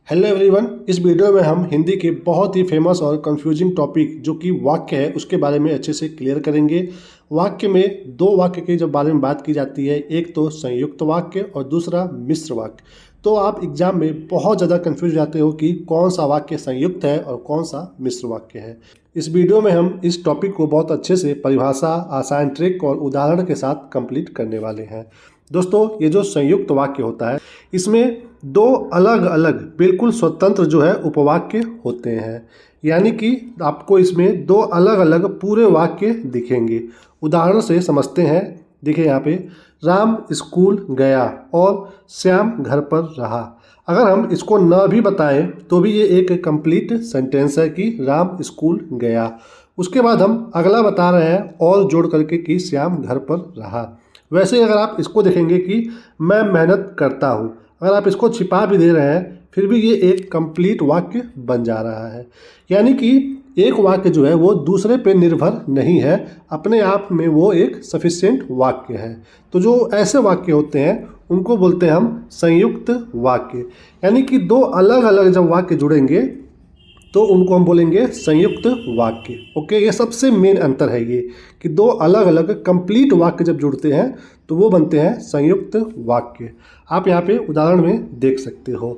Hello everyone. इस video में हम हिंदी के बहुत ही फेमस और कंफ्यूजिंग टॉपिक जो कि वाक्य है उसके बारे में अच्छे से क्लियर करेंगे। वाक्य में दो वाक्य के जब बारे में बात की जाती है, एक तो संयुक्त वाक्य और दूसरा मिश्र वाक्य। तो आप एग्जाम में बहुत ज़्यादा कंफ्यूज जाते हो कि कौन सा वाक्य संयुक्त है और कौन सा मिश्र वाक्य है। इस वीडियो में हम इस टॉपिक को बहुत अच्छे से परिभाषा, आसान ट्रिक और उदाहरण के साथ कंप्लीट करने वाले हैं। दोस्तों, ये जो संयुक्त वाक्य होता है इसमें दो अलग अलग बिल्कुल स्वतंत्र जो है उपवाक्य होते हैं, यानी कि आपको इसमें दो अलग अलग पूरे वाक्य दिखेंगे। उदाहरण से समझते हैं। देखिए यहाँ पे, राम स्कूल गया और श्याम घर पर रहा। अगर हम इसको न भी बताएं तो भी ये एक कंप्लीट सेंटेंस है कि राम स्कूल गया। उसके बाद हम अगला बता रहे हैं और जोड़ करके कि श्याम घर पर रहा। वैसे ही अगर आप इसको देखेंगे कि मैं मेहनत करता हूँ, अगर आप इसको छिपा भी दे रहे हैं फिर भी ये एक कंप्लीट वाक्य बन जा रहा है। यानी कि एक वाक्य जो है वो दूसरे पे निर्भर नहीं है, अपने आप में वो एक सफिशिएंट वाक्य है। तो जो ऐसे वाक्य होते हैं उनको बोलते हैं हम संयुक्त वाक्य। यानी कि दो अलग अलग जब वाक्य जुड़ेंगे तो उनको हम बोलेंगे संयुक्त वाक्य। ओके, ये सबसे मेन अंतर है ये कि दो अलग अलग कंप्लीट वाक्य जब जुड़ते हैं तो वो बनते हैं संयुक्त वाक्य। आप यहाँ पे उदाहरण में देख सकते हो।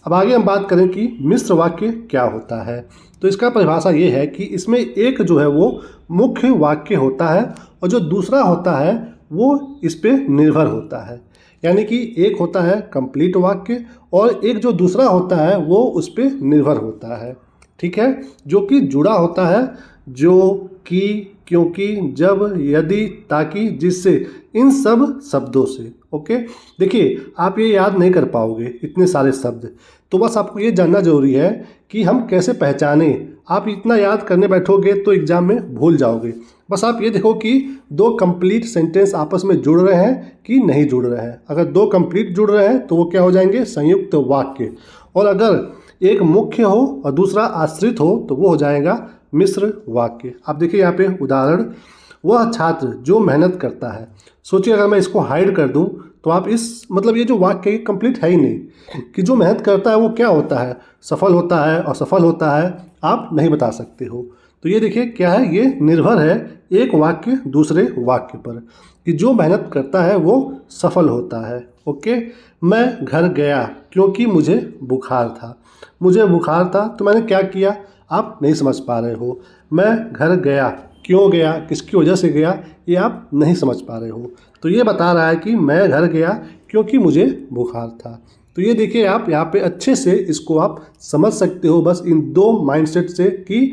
अब आगे हम बात करें कि मिश्र वाक्य क्या होता है। तो इसका परिभाषा ये है कि इसमें एक जो है वो मुख्य वाक्य होता है और जो दूसरा होता है वो इस पर निर्भर होता है। यानी कि एक होता है कंप्लीट वाक्य और एक जो दूसरा होता है वो उस पर निर्भर होता है। ठीक है, जो कि जुड़ा होता है जो, कि, क्योंकि, जब, यदि, ताकि, जिससे, इन सब शब्दों से। ओके, देखिए आप ये याद नहीं कर पाओगे इतने सारे शब्द, तो बस आपको ये जानना जरूरी है कि हम कैसे पहचाने। आप इतना याद करने बैठोगे तो एग्जाम में भूल जाओगे। बस आप ये देखो कि दो कंप्लीट सेंटेंस आपस में जुड़ रहे हैं कि नहीं जुड़ रहे हैं। अगर दो कंप्लीट जुड़ रहे हैं तो वो क्या हो जाएंगे, संयुक्त वाक्य। और अगर एक मुख्य हो और दूसरा आश्रित हो तो वो हो जाएगा मिश्र वाक्य। आप देखिए यहाँ पे उदाहरण, वह छात्र जो मेहनत करता है। सोचिए अगर मैं इसको हाइड कर दूं तो आप इस मतलब ये जो वाक्य है कंप्लीट है ही नहीं कि जो मेहनत करता है वो क्या होता है, सफल होता है, असफल होता है, आप नहीं बता सकते हो। तो ये देखिए क्या है, ये निर्भर है एक वाक्य दूसरे वाक्य पर कि जो मेहनत करता है वो सफल होता है। ओके, मैं घर गया क्योंकि मुझे बुखार था। मुझे बुखार था तो मैंने क्या किया, आप नहीं समझ पा रहे हो। मैं घर गया, क्यों गया, किसकी वजह से गया, ये आप नहीं समझ पा रहे हो। तो ये बता रहा है कि मैं घर गया क्योंकि मुझे बुखार था। तो ये देखिए आप यहाँ पे अच्छे से इसको आप समझ सकते हो बस इन दो माइंडसेट से कि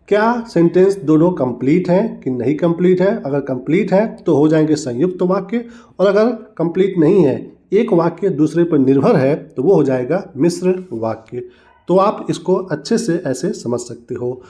क्या सेंटेंस दोनों कंप्लीट हैं कि नहीं कंप्लीट है। अगर कंप्लीट है तो हो जाएंगे संयुक्त वाक्य, और अगर कंप्लीट नहीं है, एक वाक्य दूसरे पर निर्भर है, तो वो हो जाएगा मिश्र वाक्य। तो आप इसको अच्छे से ऐसे समझ सकते हो।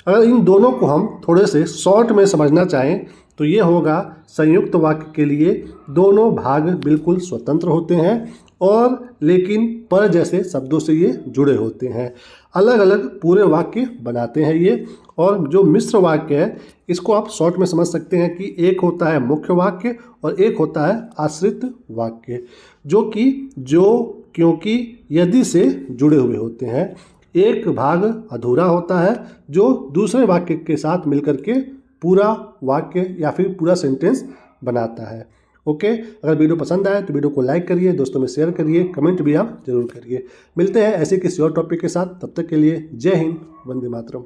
अगर इन दोनों को हम थोड़े से शॉर्ट में समझना चाहें तो ये होगा, संयुक्त वाक्य के लिए दोनों भाग बिल्कुल स्वतंत्र होते हैं और लेकिन पर जैसे शब्दों से ये जुड़े होते हैं, अलग अलग पूरे वाक्य बनाते हैं ये। और जो मिश्र वाक्य है इसको आप शॉर्ट में समझ सकते हैं कि एक होता है मुख्य वाक्य और एक होता है आश्रित वाक्य, जो कि, जो, क्योंकि, यदि से जुड़े हुए होते हैं। एक भाग अधूरा होता है जो दूसरे वाक्य के साथ मिलकर के पूरा वाक्य या फिर पूरा सेंटेंस बनाता है। ओके, अगर वीडियो पसंद आए तो वीडियो को लाइक करिए, दोस्तों में शेयर करिए, कमेंट भी आप जरूर करिए। मिलते हैं ऐसे किसी और टॉपिक के साथ, तब तक के लिए जय हिंद, वंदे मातरम।